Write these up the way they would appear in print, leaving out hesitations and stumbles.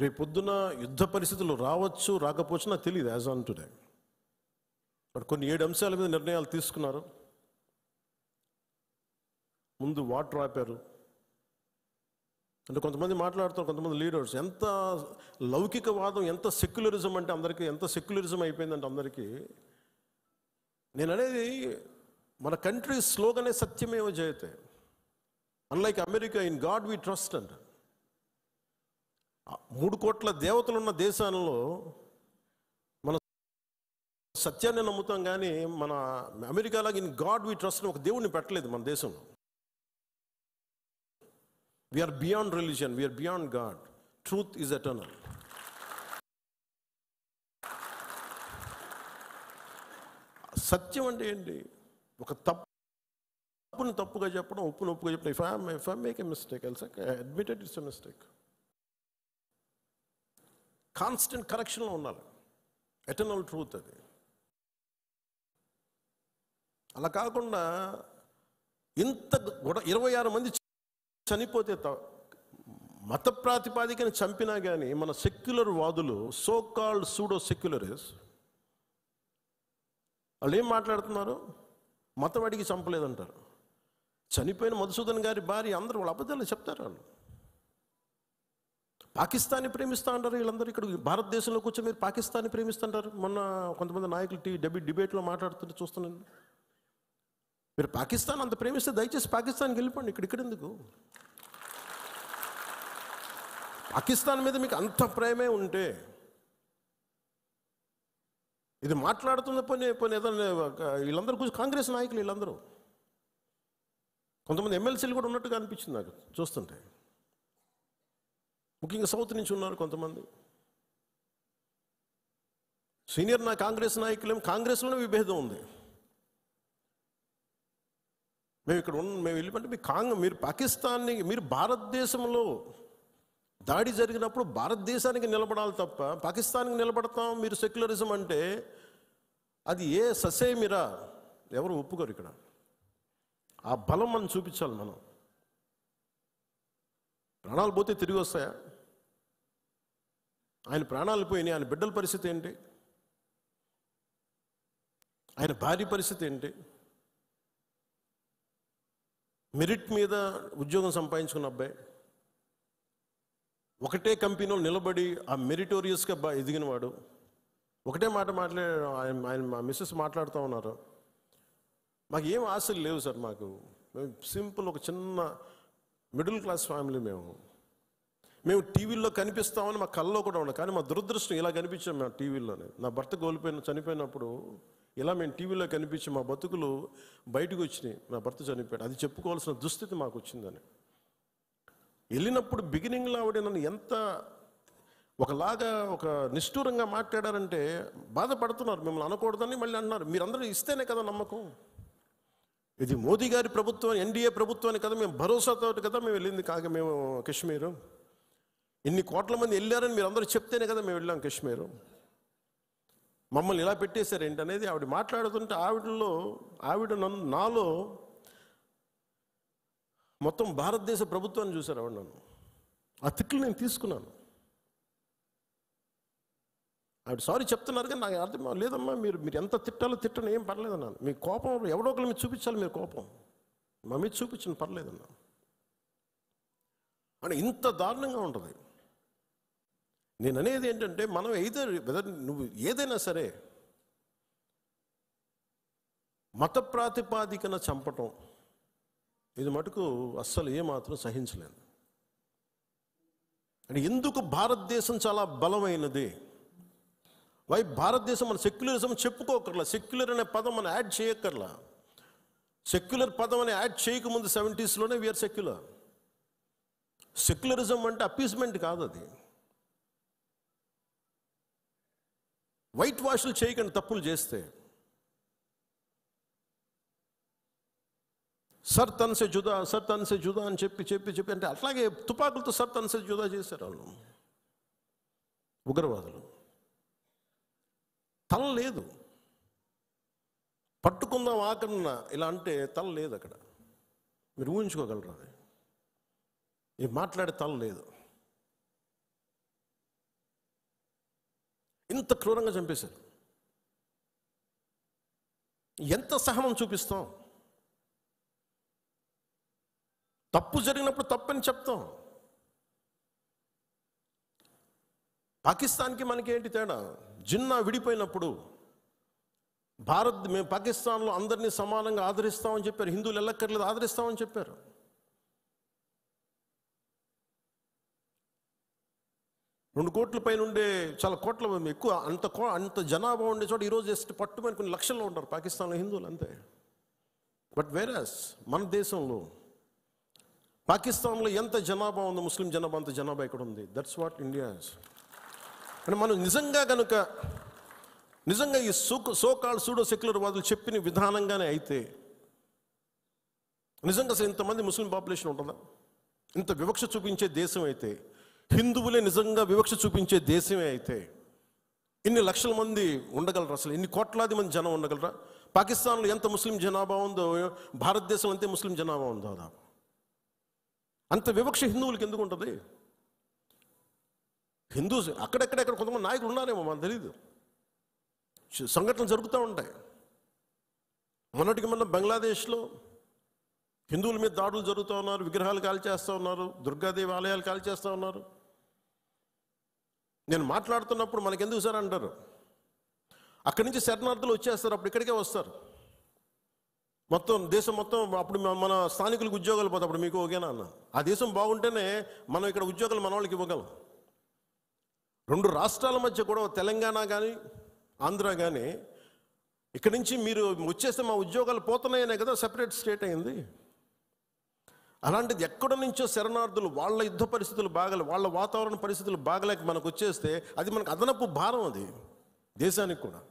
రేపొద్దున యుద్ధ పరిస్థితులు రావచ్చు రాకపోవచ్చు నాకు తెలియదు యాజ్ ఆన్ టుడే. బట్ కొన్ని 7 అంశాల మీద నిర్ణయాలు తీసుకున్నారు. ముందు వాటర్ ఆపారు. అంటే కొంతమంది మాట్లాడుతారు, కొంతమంది లీడర్స్ ఎంత లౌకికవాదం, ఎంత సెక్యులరిజం అంటే అందరికీ, ఎంత సెక్యులరిజం అయిపోయిందంటే అందరికీ. నేను అనేది మన కంట్రీ స్లోగనే సత్యమేవ జయతే. Unlike America, in God we trust అంట. 3 కోట్ల దేవతలు ఉన్న దేశాలలో మన సత్యాన్ని నమ్ముతాం, కానీ మన అమెరికాలాగా ఇన్ గాడ్ వి ట్రస్ట్ ఒక దేవుడిని పెట్టలేదు మన దేశంలో. We are beyond religion, we are beyond God. Truth is eternal. సత్యం అంటే ఏంటి? ఒక తప్పుని తప్పుగా చెప్పడం, ఒప్పుని ఒప్పుగా చెప్పడం. If I make a mistake, I'll say, I admit it, it's a mistake. Constant కరెక్షన్లో ఉండాలి. ఎటర్నల్ ట్రూత్ అది. అలా కాకుండా ఇంత 26 మంది చనిపోతే మత ప్రాతిపాదికని చంపినా కానీ మన సెక్యులర్ వాదులు, సో కాల్డ్ సూడో సెక్యులరిస్, వాళ్ళు ఏం మాట్లాడుతున్నారు? మతవాడికి చంపలేదంటారు. చనిపోయిన మధుసూదన్ గారి భార్య, అందరూ వాళ్ళ అబద్ధాలు చెప్తారు. వాళ్ళు పాకిస్తాన్ని ప్రేమిస్తూ అంటారు. వీళ్ళందరూ ఇక్కడ భారతదేశంలో కూర్చొని మీరు పాకిస్తాన్ని ప్రేమిస్తుంటారు. మొన్న కొంతమంది నాయకులు డిబేట్లో మాట్లాడుతుంటే చూస్తున్నాను. మీరు పాకిస్తాన్ అంత ప్రేమిస్తే దయచేసి పాకిస్తాన్కి వెళ్ళిపోండి, ఇక్కడ ఎందుకు? పాకిస్తాన్ మీద మీకు అంత ప్రేమే ఉంటే ఇది మాట్లాడుతున్న పని ఏదైనా వీళ్ళందరూ కూర్చొని కాంగ్రెస్ నాయకులు వీళ్ళందరూ, కొంతమంది ఎమ్మెల్సీలు కూడా ఉన్నట్టుగా అనిపించింది నాకు చూస్తుంటే. ముఖ్యంగా సౌత్ నుంచి ఉన్నారు కొంతమంది సీనియర్ కాంగ్రెస్ నాయకులేం. కాంగ్రెస్లోనే విభేదం ఉంది. మేము వెళ్ళిపోతే మీరు పాకిస్తాన్ని, మీరు భారతదేశంలో దాడి జరిగినప్పుడు భారతదేశానికి నిలబడాలి తప్ప పాకిస్తాన్కి నిలబడతాం మీరు సెక్యులరిజం అంటే అది ఏ ససేమిరా ఎవరు ఒప్పుకోరు. ఇక్కడ ఆ బలం మనం చూపించాలి. మనం ప్రాణాలు పోతే తిరిగి వస్తాయా? ఆయన ప్రాణాలు పోయినాయి, ఆయన బిడ్డల పరిస్థితి ఏంటి? ఆయన భార్య పరిస్థితి ఏంటి? మెరిట్ మీద ఉద్యోగం సంపాదించుకున్న అబ్బాయి, ఒకటే కంపెనీలో నిలబడి ఆ మెరిటోరియస్గా ఎదిగినవాడు, ఒకటే మాట ఆయన మా మిస్సెస్ మాట్లాడుతూ ఉన్నారు. మాకు ఏం ఆశలు లేవు సార్, మేము సింపుల్ ఒక చిన్న మిడిల్ క్లాస్ ఫ్యామిలీ. మేము టీవీల్లో కనిపిస్తామని మా కళ్ళలో కూడా ఉన్నాం, కానీ మా దురదృష్టం ఇలా కనిపించాం మేము టీవీలోనే. నా భర్త చనిపోయినప్పుడు ఇలా మేము టీవీలో కనిపించి మా బతుకులు బయటకు వచ్చినాయి. నా భర్త చనిపోయాడు, అది చెప్పుకోవాల్సిన దుస్థితి మాకు వచ్చిందని. వెళ్ళినప్పుడు బిగినింగ్లో ఆవిడ నన్ను ఎంత ఒకలాగా ఒక నిష్ఠూరంగా మాట్లాడారంటే బాధపడుతున్నారు. మిమ్మల్ని అనకూడదని మళ్ళీ అన్నారు. మీరందరూ ఇస్తేనే కదా నమ్మకం. ఇది మోదీ గారి ప్రభుత్వం, ఎన్డీఏ ప్రభుత్వాన్ని కదా, మేము భరోసాతో కదా మేము వెళ్ళింది. మేము కాశ్మీరు ఇన్ని కోట్ల మంది వెళ్ళారని మీరు అందరూ చెప్తేనే కదా మేము వెళ్ళాం కాశ్మీరు. మమ్మల్ని ఇలా పెట్టేశారు ఏంటనేది ఆవిడ మాట్లాడుతుంటే నాలో మొత్తం భారతదేశ ప్రభుత్వాన్ని చూశారు ఆవిడ. నన్ను ఆ తిట్లు నేను తీసుకున్నాను. ఆవిడ సారీ చెప్తున్నారు కానీ నాకు అర్థం లేదమ్మా, మీరు ఎంత తిట్టాలో తిట్టను, ఏం పర్లేదన్నాను. మీ కోపం ఎవడో ఒకరు మీరు చూపించాలి, మీరు కోపం మా మీద చూపించండి, పర్లేదన్నా. అంటే ఇంత దారుణంగా ఉంటుంది. నేను అనేది ఏంటంటే మనం నువ్వు ఏదైనా సరే మత ప్రాతిపాదికన చంపటం ఇది మటుకు అస్సలు ఏమాత్రం సహించలేదు. అంటే ఎందుకు భారతదేశం చాలా బలమైనది? భారతదేశం మన సెక్యులరిజం చెప్పుకోకర్లా. సెక్యులర్ అనే పదం మనం యాడ్ చేయక్కర్లా. సెక్యులర్ పదం అని యాడ్ చేయకముందు 70s వీఆర్ సెక్యులర్. సెక్యులరిజం అంటే అపీస్మెంట్ కాదు. అది వైట్ వాష్లు చేయకండి తప్పులు చేస్తే. సర్ తన్ సే జుదా అని చెప్పి అంటే అట్లాగే తుపాకులతో సర్ తన్ సే జుదా చేశారు వాళ్ళు ఉగ్రవాదులు. తల లేదు, పట్టుకుందాం ఆకన్నా ఇలా అంటే తల లేదు అక్కడ. మీరు ఊహించుకోగలరా? అది మాట్లాడే తల లేదు. ఇంత క్రూరంగా చంపేశారు. ఎంత సహనం చూపిస్తాం? తప్పు జరిగినప్పుడు తప్పని చెప్తాం. పాకిస్తాన్కి మనకి ఏంటి తేడా? జిన్నా విడిపోయినప్పుడు మేము పాకిస్తాన్లో అందరినీ సమానంగా ఆదరిస్తామని చెప్పారు. హిందువులు ఎల్లక్కర్లేదు, ఆదరిస్తామని చెప్పారు. రెండు కోట్ల పైన ఉండే, చాలా కోట్ల ఎక్కువ, అంత జనాభా ఉండే చోట ఈరోజు జస్ట్ పట్టుమని కొన్ని లక్షల్లో ఉంటారు పాకిస్తాన్లో హిందువులు, అంతే. బట్ వేరస్ మన దేశంలో, పాకిస్తాన్లో ఎంత జనాభా ఉందో ముస్లిం జనాభా అంత జనాభా ఇక్కడ ఉంది. That's what India is. అంటే మనం నిజంగా ఈ సోకాల్డ్ సూడో సెక్యులర్ వాదులు చెప్పిన విధానంగానే అయితే నిజంగా అసలు ఇంతమంది ముస్లిం పాపులేషన్ ఉంటుందా? ఇంత వివక్ష చూపించే దేశం అయితే, హిందువులే నిజంగా వివక్ష చూపించే దేశమే అయితే ఇన్ని లక్షల మంది ఉండగలరా? అసలు ఇన్ని కోట్లాది మంది జనం ఉండగలరా? పాకిస్తాన్లో ఎంత ముస్లిం జనాభా ఉందో భారతదేశంలో అంతే ముస్లిం జనాభా ఉందో. దాదాపు అంత వివక్ష హిందువులకి ఎందుకు ఉంటుంది? హిందూస్ అక్కడెక్కడెక్కడ కొంతమంది నాయకులు ఉన్నారేమో, మనకు తెలీదు. సంఘటనలు జరుగుతూ ఉంటాయి. మొన్నటికి మొన్న బంగ్లాదేశ్లో హిందువుల మీద దాడులు జరుగుతూ ఉన్నారు, విగ్రహాలు కాల్ చేస్తూ ఉన్నారు, దుర్గాదేవి ఆలయాలు కాల్ చేస్తూ ఉన్నారు. నేను మాట్లాడుతున్నప్పుడు మనకెందుకు సార్ అంటారు, అక్కడి నుంచి శరణార్థులు వచ్చేస్తారు, అప్పుడు ఇక్కడికే వస్తారు. మొత్తం దేశం మొత్తం అప్పుడు మన స్థానికులకు ఉద్యోగాలు పోతాయి. అప్పుడు మీకు ఓకేనా అన్న? ఆ దేశం బాగుంటేనే మనం ఇక్కడ ఉద్యోగాలు మన వాళ్ళకి ఇవ్వగలం. రెండు రాష్ట్రాల మధ్య కూడా, తెలంగాణ కానీ ఆంధ్ర కానీ, ఇక్కడి నుంచి మీరు వచ్చేస్తే మా ఉద్యోగాలు పోతున్నాయనే కదా సెపరేట్ స్టేట్ అయింది. అలాంటిది ఎక్కడి నుంచో శరణార్థులు, వాళ్ళ యుద్ధ పరిస్థితులు బాగలే, వాళ్ళ వాతావరణ పరిస్థితులు బాగలేక మనకు వచ్చేస్తే అది మనకు అదనపు భారం, అది దేశానికి కూడా.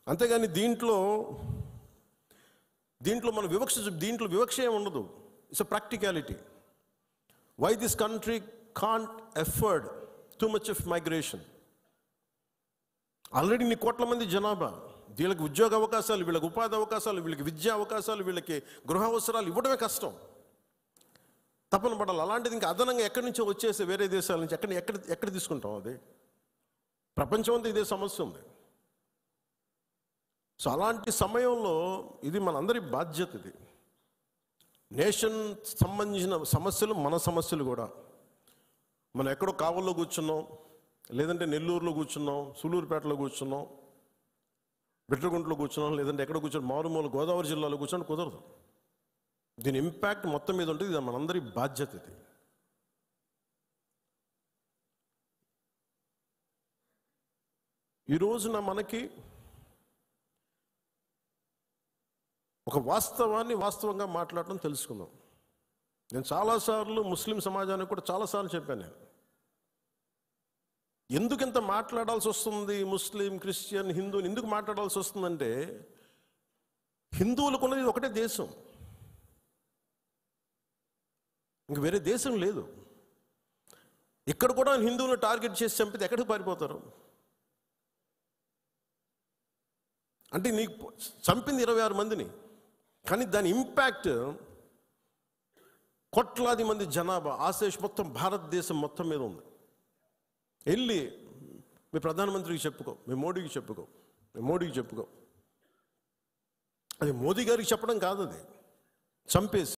అంతేగాని దీంట్లో మన దీంట్లో వివక్ష ఏమి ఉండదు. It's a practicality. Why this country can't afford too much of migration. Already ఇన్ని కోట్ల మంది జనాభా, వీళ్ళకి ఉద్యోగ అవకాశాలు, వీళ్ళకి ఉపాధి అవకాశాలు, వీళ్ళకి విద్యా అవకాశాలు, వీళ్ళకి గృహ అవసరాలు ఇవ్వడమే కష్టం, తప్పన పడాలి. అలాంటిది ఇంకా అదనంగా ఎక్కడి నుంచో వచ్చేసి వేరే దేశాల నుంచి ఎక్కడ తీసుకుంటాం? అది ప్రపంచం అంతా ఇదే సమస్య ఉంది. సో అలాంటి సమయంలో ఇది మనందరి బాధ్యత. ఇది నేషన్ సంబంధించిన సమస్యలు, మన సమస్యలు కూడా. మనం ఎక్కడో కావల్లో కూర్చున్నాం, లేదంటే నెల్లూరులో కూర్చున్నాం, సూలూరుపేటలో కూర్చున్నాం, బిట్రగుంటలో కూర్చున్నాం, లేదంటే ఎక్కడ కూర్చొని మారుమూల గోదావరి జిల్లాలో కూర్చొని కుదరదు. దీని ఇంపాక్ట్ మొత్తం మీద ఉంటుంది. ఇది మనందరి బాధ్యత. ఇది ఈ రోజున మనకి ఒక వాస్తవాన్ని వాస్తవంగా మాట్లాడటం తెలుసుకుందాం. నేను చాలాసార్లు ముస్లిం సమాజానికి కూడా చాలాసార్లు చెప్పాను. నేను ఎందుకు ఇంత మాట్లాడాల్సి వస్తుంది, ముస్లిం, క్రిస్టియన్, హిందువుని ఎందుకు మాట్లాడాల్సి వస్తుందంటే, హిందువులకు ఉన్నది ఒకటే దేశం, ఇంక వేరే దేశం లేదు. ఇక్కడ కూడా హిందువులను టార్గెట్ చేసి చంపితే ఎక్కడికి పారిపోతారు? అంటే నీకు చంపింది 26 మందిని, కానీ దాని ఇంపాక్ట్ కోట్లాది మంది జనాభా, ఆశేష్ మొత్తం భారతదేశం మొత్తం మీద ఉంది. వెళ్ళి మీ ప్రధానమంత్రికి చెప్పుకో, మీ మోడీకి చెప్పుకో. అది మోదీ గారికి చెప్పడం కాదు, అది చంపేసి